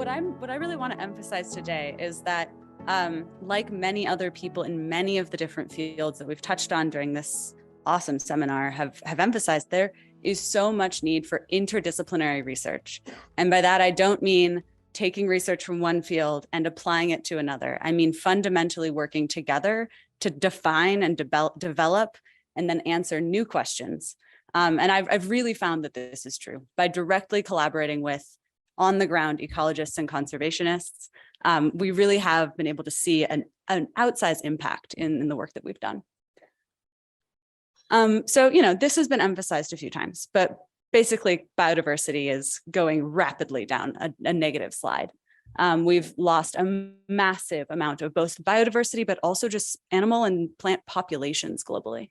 what I really want to emphasize today is that like many other people in many of the different fields that we've touched on during this awesome seminar have emphasized, there is so much need for interdisciplinary research. And by that, I don't mean taking research from one field and applying it to another. I mean fundamentally working together to define and develop and then answer new questions. And I've really found that this is true by directly collaborating with on the ground ecologists and conservationists. We really have been able to see an outsized impact in the work that we've done. So, this has been emphasized a few times, but basically biodiversity is going rapidly down a negative slide. We've lost a massive amount of both biodiversity, but also just animal and plant populations globally.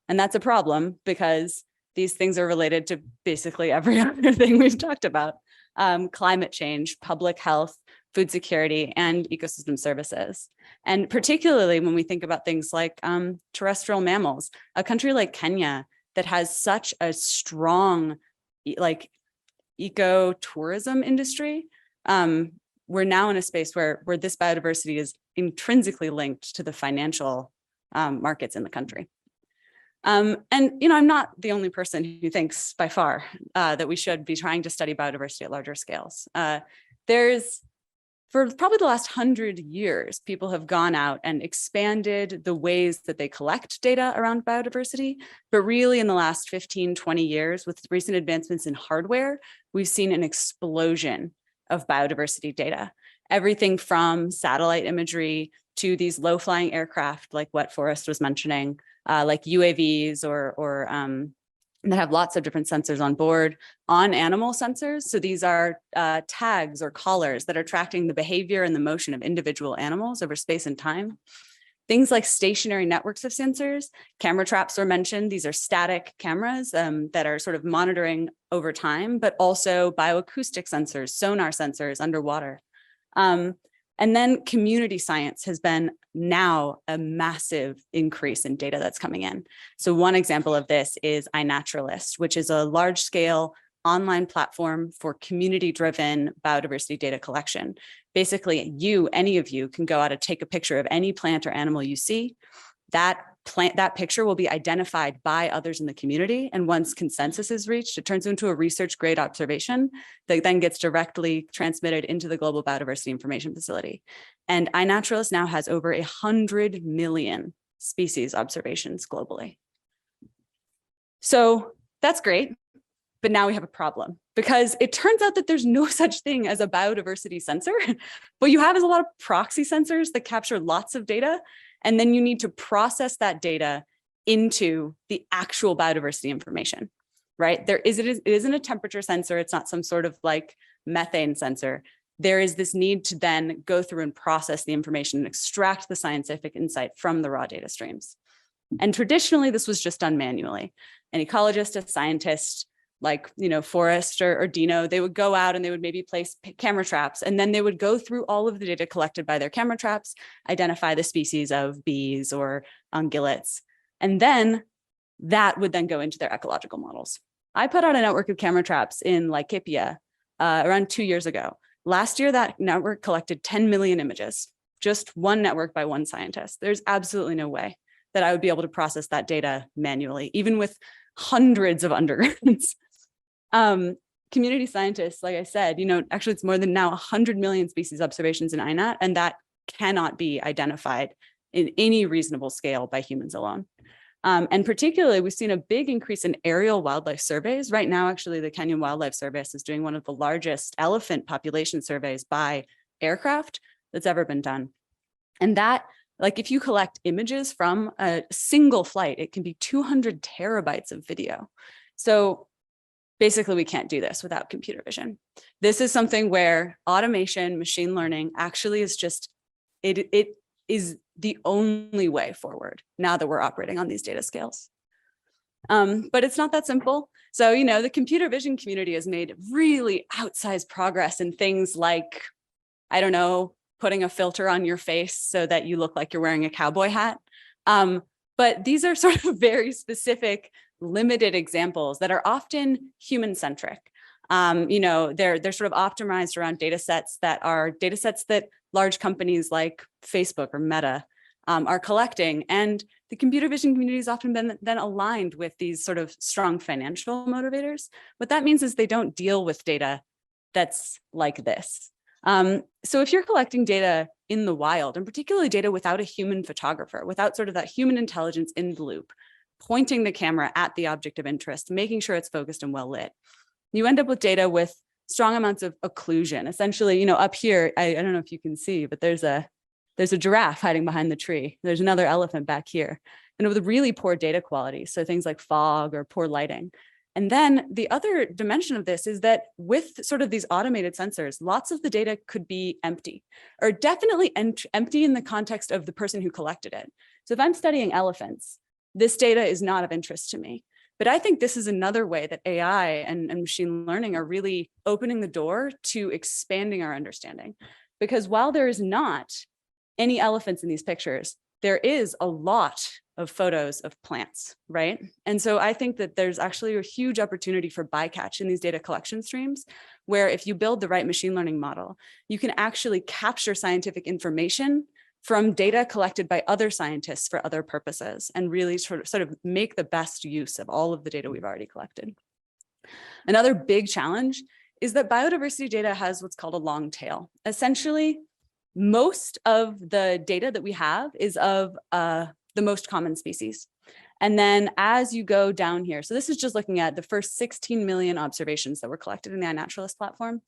And that's a problem because these things are related to basically every other thing we've talked about. Climate change, public health, food security, and ecosystem services. And particularly when we think about things like terrestrial mammals, a country like Kenya that has such a strong ecotourism industry, we're now in a space where this biodiversity is intrinsically linked to the financial markets in the country. And, I'm not the only person who thinks by far that we should be trying to study biodiversity at larger scales. For probably the last 100 years, people have gone out and expanded the ways that they collect data around biodiversity. But really in the last 15, 20 years, with recent advancements in hardware, we've seen an explosion of biodiversity data. Everything from satellite imagery to these low-flying aircraft, like what Forrest was mentioning, like UAVs or that have lots of different sensors on board, on animal sensors. So these are tags or collars that are tracking the behavior and the motion of individual animals over space and time. Things like stationary networks of sensors, camera traps were mentioned. These are static cameras that are sort of monitoring over time, but also bioacoustic sensors, sonar sensors underwater. And then community science has been now a massive increase in data that's coming in. So one example of this is iNaturalist, which is a large-scale online platform for community-driven biodiversity data collection. Basically, any of you can go out and take a picture of any plant or animal you see. That picture will be identified by others in the community. And once consensus is reached, it turns into a research grade observation that then gets directly transmitted into the Global Biodiversity Information Facility. And iNaturalist now has over 100 million species observations globally. So that's great, but now we have a problem because it turns out that there's no such thing as a biodiversity sensor. What you have is a lot of proxy sensors that capture lots of data. And then you need to process that data into the actual biodiversity information, right? It isn't a temperature sensor. It's not some sort of like methane sensor. There is this need to then go through and process the information and extract the scientific insight from the raw data streams. And traditionally, this was just done manually. An ecologist, a scientist, like, Forrest or Dino, they would go out and they would maybe place camera traps, and then they would go through all of the data collected by their camera traps, identify the species of bees or ungulates, and then that would then go into their ecological models. I put out a network of camera traps in Laikipia around 2 years ago. Last year, that network collected 10 million images, just one network by one scientist. There's absolutely no way that I would be able to process that data manually, even with hundreds of undergrads. Community scientists, like I said, actually it's more than now 100 million species observations in INAT, and that cannot be identified in any reasonable scale by humans alone. And particularly, we've seen a big increase in aerial wildlife surveys. Right now, actually, the Kenyan Wildlife Service is doing one of the largest elephant population surveys by aircraft that's ever been done. And that, if you collect images from a single flight, it can be 200 terabytes of video. So basically, we can't do this without computer vision. This is something where automation, machine learning actually is just, it is the only way forward now that we're operating on these data scales. But it's not that simple. So, the computer vision community has made really outsized progress in things like, I don't know, putting a filter on your face so that you look like you're wearing a cowboy hat. But these are sort of very specific, limited examples that are often human-centric. They're sort of optimized around data sets that large companies like Facebook or Meta are collecting. And the computer vision community has often been then aligned with these sort of strong financial motivators. What that means is they don't deal with data that's like this. So if you're collecting data in the wild, and particularly data without a human photographer, without sort of that human intelligence in the loop, pointing the camera at the object of interest, making sure it's focused and well lit, you end up with data with strong amounts of occlusion. Essentially, up here, I don't know if you can see, but there's a giraffe hiding behind the tree. There's another elephant back here, and with really poor data quality. So things like fog or poor lighting. And then the other dimension of this is that with sort of these automated sensors, lots of the data could be empty, or definitely empty in the context of the person who collected it. So if I'm studying elephants, this data is not of interest to me. But I think this is another way that AI and machine learning are really opening the door to expanding our understanding. Because while there is not any elephants in these pictures, there is a lot of photos of plants, right? And so I think that there's actually a huge opportunity for bycatch in these data collection streams, where if you build the right machine learning model, you can actually capture scientific information from data collected by other scientists for other purposes and really sort of make the best use of all of the data we've already collected. Another big challenge is that biodiversity data has what's called a long tail. Essentially, most of the data that we have is of the most common species. And then as you go down here, so this is just looking at the first 16 million observations that were collected in the iNaturalist platform.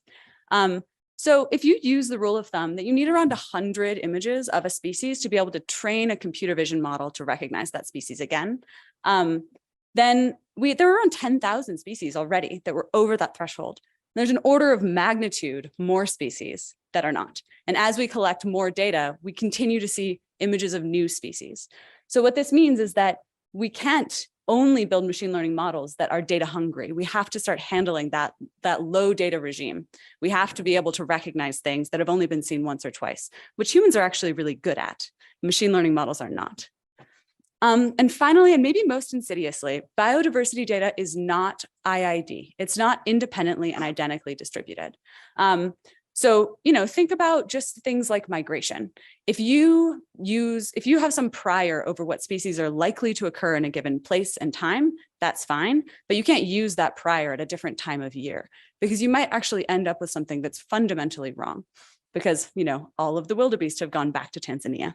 So if you use the rule of thumb that you need around 100 images of a species to be able to train a computer vision model to recognize that species again, then there are around 10,000 species already that were over that threshold. There's an order of magnitude more species that are not. And as we collect more data, we continue to see images of new species. So what this means is that we can't only build machine learning models that are data hungry. We have to start handling that low data regime. We have to be able to recognize things that have only been seen once or twice, which humans are actually really good at. Machine learning models are not. And finally, and maybe most insidiously, biodiversity data is not IID. It's not independently and identically distributed. So, think about just things like migration. If you have some prior over what species are likely to occur in a given place and time, that's fine, but you can't use that prior at a different time of year, because you might actually end up with something that's fundamentally wrong, because, all of the wildebeest have gone back to Tanzania.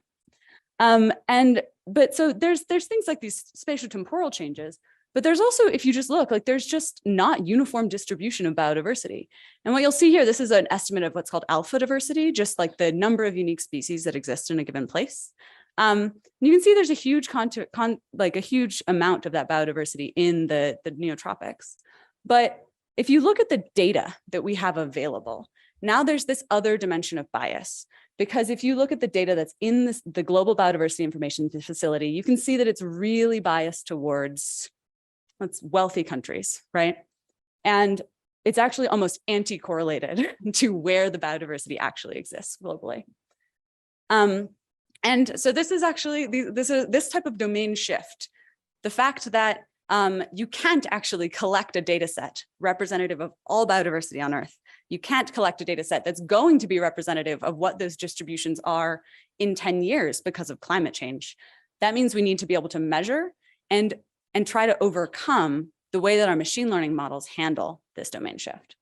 But so there's things like these spatial temporal changes, but there's also, if you just look, like there's just not uniform distribution of biodiversity. And what you'll see here, this is an estimate of what's called alpha diversity, just like the number of unique species that exist in a given place. You can see there's a huge a huge amount of that biodiversity in the neotropics. But if you look at the data that we have available, now there's this other dimension of bias. Because if you look at the data that's in the Global Biodiversity Information Facility, you can see that it's really biased towards wealthy countries, right? And it's actually almost anti-correlated to where the biodiversity actually exists globally. And so this is actually this type of domain shift. The fact that you can't actually collect a data set representative of all biodiversity on Earth. You can't collect a data set that's going to be representative of what those distributions are in 10 years because of climate change. That means we need to be able to measure and try to overcome the way that our machine learning models handle this domain shift.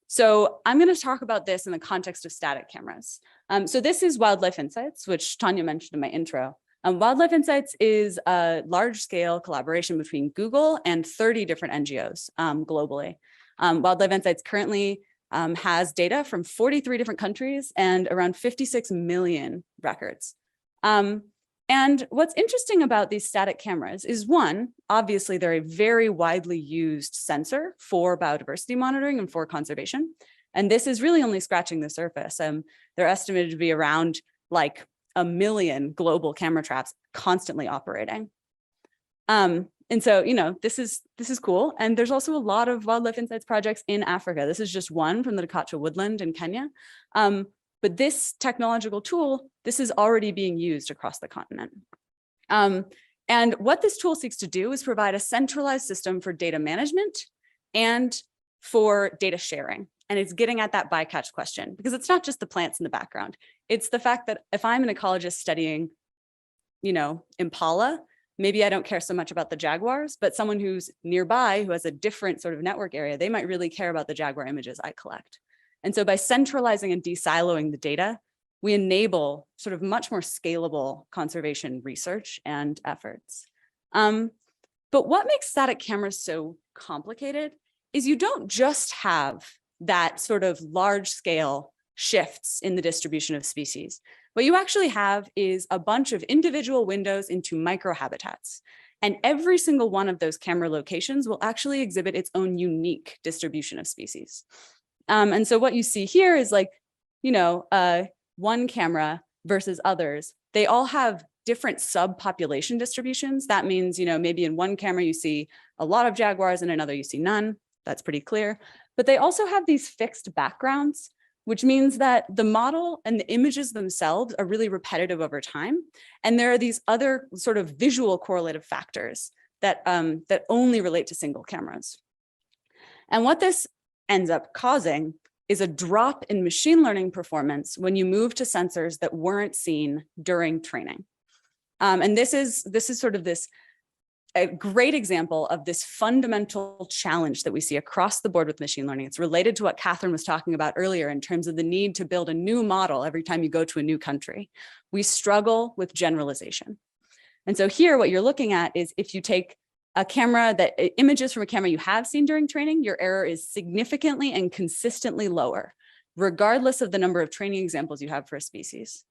So I'm going to talk about this in the context of static cameras. So this is Wildlife Insights, which Tanya mentioned in my intro. Wildlife Insights is a large-scale collaboration between Google and 30 different NGOs globally. Wildlife Insights currently has data from 43 different countries and around 56 million records. And what's interesting about these static cameras is, one, obviously they're a very widely used sensor for biodiversity monitoring and for conservation. And this is really only scratching the surface. They're estimated to be around like 1 million global camera traps constantly operating. And so, this is cool. And there's also a lot of Wildlife Insights projects in Africa. This is just one from the Dakacha woodland in Kenya. But this technological tool, this is already being used across the continent. And what this tool seeks to do is provide a centralized system for data management and for data sharing. And it's getting at that bycatch question, because it's not just the plants in the background. It's the fact that if I'm an ecologist studying, impala, maybe I don't care so much about the jaguars, but someone who's nearby who has a different sort of network area, they might really care about the jaguar images I collect. And so by centralizing and de-siloing the data, we enable sort of much more scalable conservation research and efforts. But what makes static cameras so complicated is you don't just have that sort of large scale shifts in the distribution of species. What you actually have is a bunch of individual windows into microhabitats. And every single one of those camera locations will actually exhibit its own unique distribution of species. And so what you see here is like, one camera versus others. They all have different subpopulation distributions. That means, maybe in one camera you see a lot of jaguars and another you see none. That's pretty clear. But they also have these fixed backgrounds, which means that the model and the images themselves are really repetitive over time. And there are these other sort of visual correlative factors that, that only relate to single cameras. And what this ends up causing is a drop in machine learning performance when you move to sensors that weren't seen during training. And this is sort of a great example of this fundamental challenge that we see across the board with machine learning. It's related to what Catherine was talking about earlier in terms of the need to build a new model every time you go to a new country. We struggle with generalization. And so here what you're looking at is if you take a camera images from a camera you have seen during training, your error is significantly and consistently lower, regardless of the number of training examples you have for a species.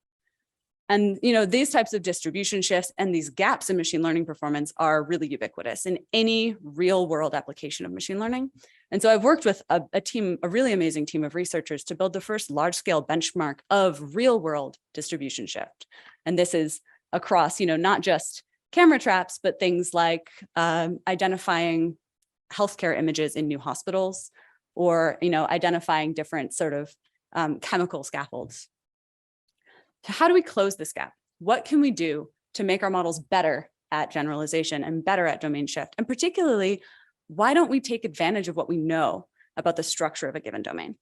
And these types of distribution shifts and these gaps in machine learning performance are really ubiquitous in any real world application of machine learning. And so I've worked with a really amazing team of researchers to build the first large scale benchmark of real world distribution shift. And this is across, not just camera traps, but things like identifying healthcare images in new hospitals, or identifying different sort of chemical scaffolds. So how do we close this gap? What can we do to make our models better at generalization and better at domain shift? And particularly, why don't we take advantage of what we know about the structure of a given domain?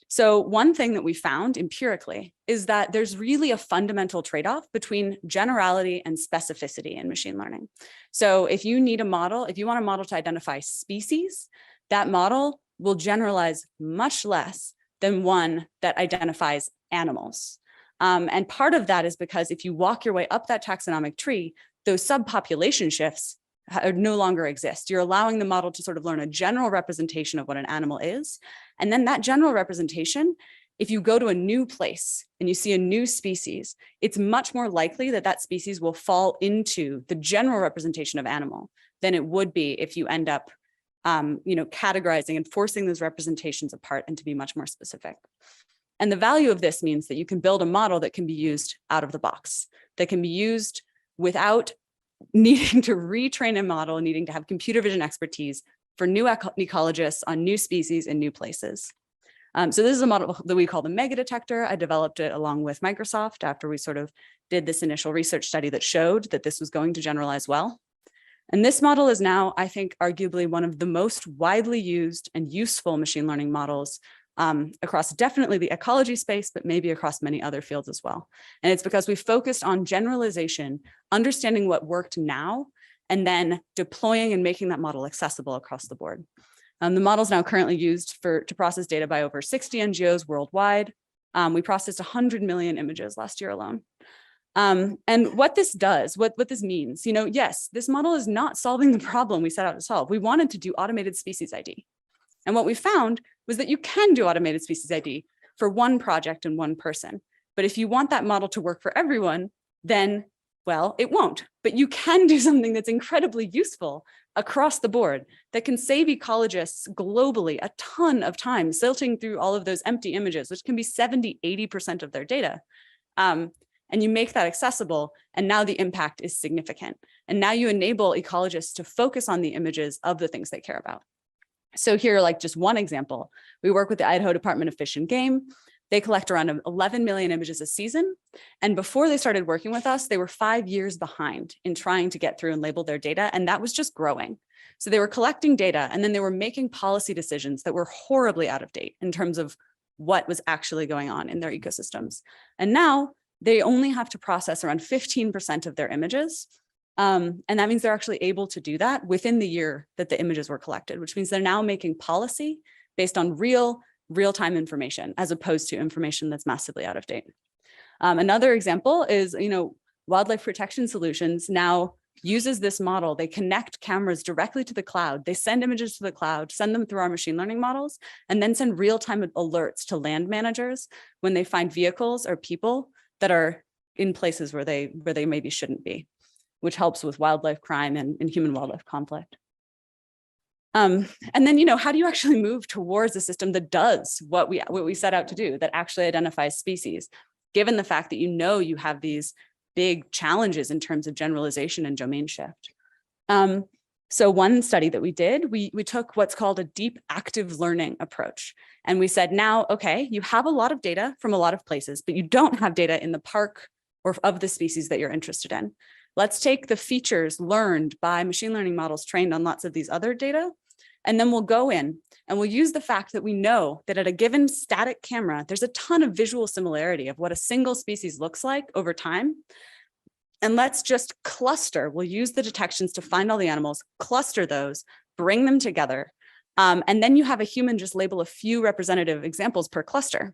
So one thing that we found empirically is that there's really a fundamental trade-off between generality and specificity in machine learning. So if you want a model to identify species, that model will generalize much less than one that identifies animals. And part of that is because if you walk your way up that taxonomic tree, those subpopulation shifts no longer exist. You're allowing the model to sort of learn a general representation of what an animal is. And then that general representation, if you go to a new place and you see a new species, it's much more likely that that species will fall into the general representation of animal than it would be if you end up categorizing and forcing those representations apart and to be much more specific. And the value of this means that you can build a model that can be used out of the box, that can be used without needing to retrain a model, needing to have computer vision expertise for new ecologists on new species in new places. So this is a model that we call the mega detector. I developed it along with Microsoft after we sort of did this initial research study that showed that this was going to generalize well. And this model is now, I think, arguably one of the most widely used and useful machine learning models across definitely the ecology space, but maybe across many other fields as well. And it's because we focused on generalization, understanding what worked now, and then deploying and making that model accessible across the board. The model is now currently used to process data by over 60 NGOs worldwide. We processed 100 million images last year alone. And what this does, what this means, yes, this model is not solving the problem we set out to solve. We wanted to do automated species ID. And what we found was that you can do automated species ID for one project and one person. But if you want that model to work for everyone, then, well, it won't. But you can do something that's incredibly useful across the board that can save ecologists globally a ton of time silting through all of those empty images, which can be 70, 80% of their data. And you make that accessible, and now the impact is significant. And now you enable ecologists to focus on the images of the things they care about. So here, like just one example, we work with the Idaho Department of Fish and Game. They collect around 11 million images a season. And before they started working with us, they were 5 years behind in trying to get through and label their data. And that was just growing. So they were collecting data and then they were making policy decisions that were horribly out of date in terms of what was actually going on in their ecosystems. And now they only have to process around 15% of their images. And that means they're actually able to do that within the year that the images were collected, which means they're now making policy based on real-time information, as opposed to information that's massively out of date. Another example is, Wildlife Protection Solutions now uses this model. They connect cameras directly to the cloud. They send images to the cloud, send them through our machine learning models, and then send real-time alerts to land managers when they find vehicles or people that are in places where they maybe shouldn't be, which helps with wildlife crime and human-wildlife conflict. And then, how do you actually move towards a system that does what we set out to do, that actually identifies species, given the fact that you have these big challenges in terms of generalization and domain shift? So one study that we did, we took what's called a deep active learning approach. And we said, now, okay, you have a lot of data from a lot of places, but you don't have data in the park or of the species that you're interested in. Let's take the features learned by machine learning models trained on lots of these other data, and then we'll go in and we'll use the fact that we know that at a given static camera, there's a ton of visual similarity of what a single species looks like over time. And let's just cluster. We'll use the detections to find all the animals, cluster those, bring them together. And then you have a human just label a few representative examples per cluster.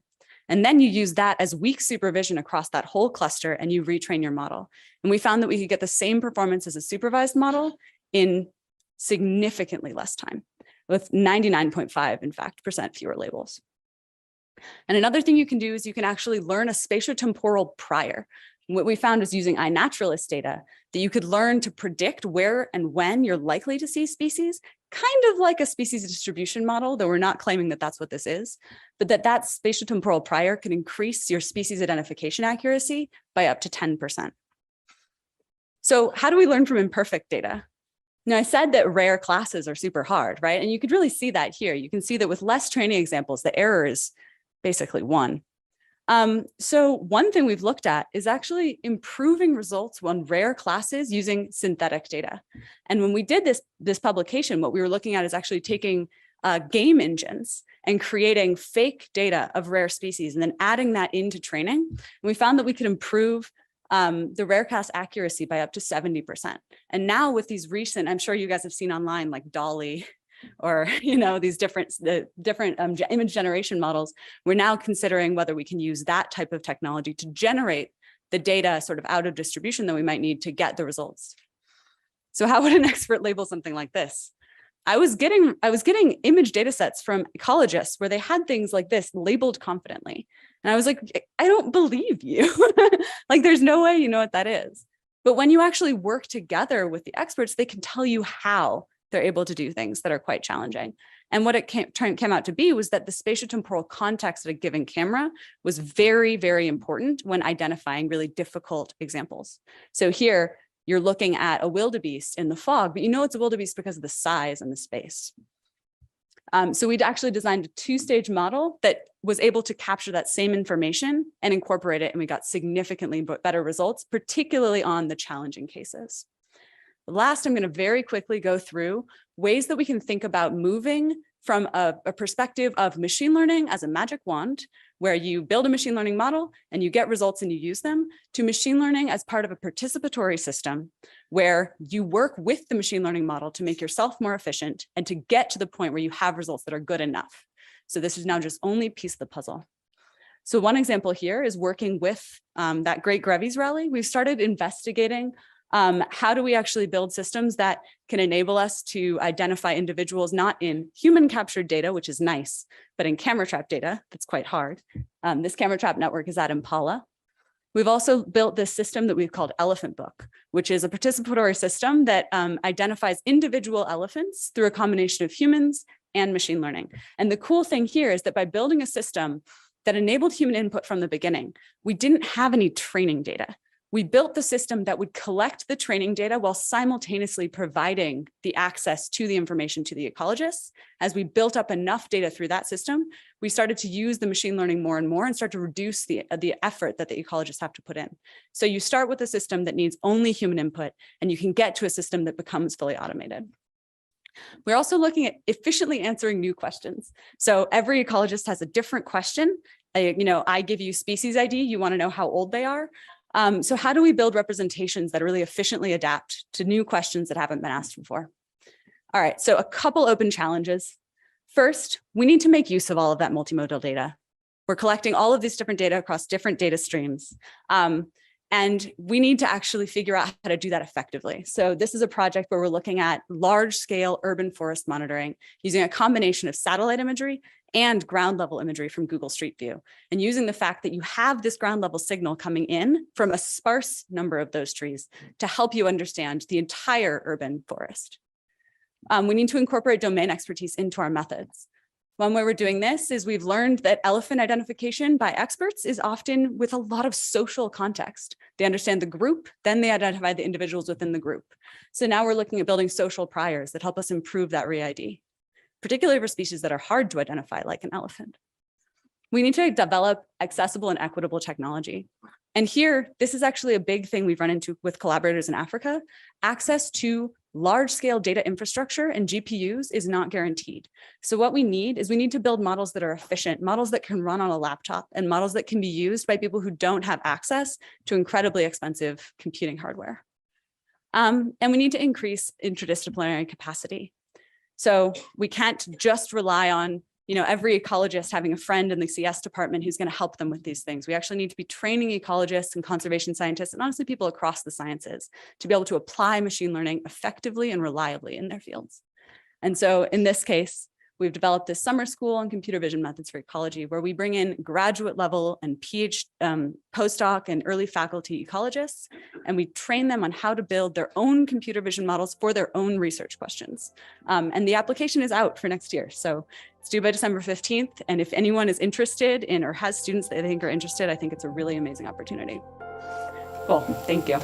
And then you use that as weak supervision across that whole cluster and you retrain your model. And we found that we could get the same performance as a supervised model in significantly less time, with 99.5%, in fact, fewer labels. And another thing you can do is you can actually learn a spatiotemporal prior. What we found is using iNaturalist data that you could learn to predict where and when you're likely to see species, kind of like a species distribution model, though we're not claiming that that's what this is, but that spatiotemporal prior can increase your species identification accuracy by up to 10%. So how do we learn from imperfect data? Now, I said that rare classes are super hard, right? And you could really see that here. You can see that with less training examples, the error is basically 1. So one thing we've looked at is actually improving results on rare classes using synthetic data. And when we did this publication, what we were looking at is actually taking game engines and creating fake data of rare species and then adding that into training. And we found that we could improve the rare class accuracy by up to 70%. And now with these recent, I'm sure you guys have seen online, like Dolly, or these different image generation models, we're now considering whether we can use that type of technology to generate the data sort of out of distribution that we might need to get the results. So how would an expert label something like this? I was getting image data sets from ecologists where they had things like this labeled confidently. And I was like, I don't believe you. Like, there's no way you know what that is. But when you actually work together with the experts, they can tell you how they're able to do things that are quite challenging. And what it came out to be was that the spatiotemporal context of a given camera was very, very important when identifying really difficult examples. So here, you're looking at a wildebeest in the fog, but you know it's a wildebeest because of the size and the space. So we'd actually designed a 2-stage model that was able to capture that same information and incorporate it, and we got significantly better results, particularly on the challenging cases. Last, I'm going to very quickly go through ways that we can think about moving from a perspective of machine learning as a magic wand, where you build a machine learning model and you get results and you use them, to machine learning as part of a participatory system, where you work with the machine learning model to make yourself more efficient and to get to the point where you have results that are good enough. So this is now just only a piece of the puzzle. So one example here is working with that Great Grevy's rally. We've started investigating how do we actually build systems that can enable us to identify individuals not in human captured data, which is nice, but in camera trap data, that's quite hard. This camera trap network is at Impala. We've also built this system that we've called Elephant Book, which is a participatory system that identifies individual elephants through a combination of humans and machine learning. And the cool thing here is that by building a system that enabled human input from the beginning, we didn't have any training data. We built the system that would collect the training data while simultaneously providing the access to the information to the ecologists. As we built up enough data through that system, we started to use the machine learning more and more and start to reduce the effort that the ecologists have to put in. So you start with a system that needs only human input, and you can get to a system that becomes fully automated. We're also looking at efficiently answering new questions. So every ecologist has a different question. I give you species ID, you want to know how old they are. So how do we build representations that really efficiently adapt to new questions that haven't been asked before? All right, so a couple open challenges. First, we need to make use of all of that multimodal data. We're collecting all of these different data across different data streams. And we need to actually figure out how to do that effectively. So this is a project where we're looking at large-scale urban forest monitoring using a combination of satellite imagery and ground level imagery from Google Street View, and using the fact that you have this ground level signal coming in from a sparse number of those trees to help you understand the entire urban forest. We need to incorporate domain expertise into our methods. One way we're doing this is we've learned that elephant identification by experts is often with a lot of social context. They understand the group, then they identify the individuals within the group. So now we're looking at building social priors that help us improve that re-ID, particularly for species that are hard to identify, like an elephant. We need to develop accessible and equitable technology. And here, this is actually a big thing we've run into with collaborators in Africa. Access to large-scale data infrastructure and GPUs is not guaranteed. So what we need to build models that are efficient, models that can run on a laptop, and models that can be used by people who don't have access to incredibly expensive computing hardware. And we need to increase interdisciplinary capacity. So we can't just rely on every ecologist having a friend in the CS department who's going to help them with these things. We actually need to be training ecologists and conservation scientists, and honestly people across the sciences, to be able to apply machine learning effectively and reliably in their fields. And so in this case, we've developed this summer school on computer vision methods for ecology, where we bring in graduate level and postdoc and early faculty ecologists, and we train them on how to build their own computer vision models for their own research questions. And the application is out for next year. So it's due by December 15th. And if anyone is interested in or has students that they think are interested, I think it's a really amazing opportunity. Cool, thank you.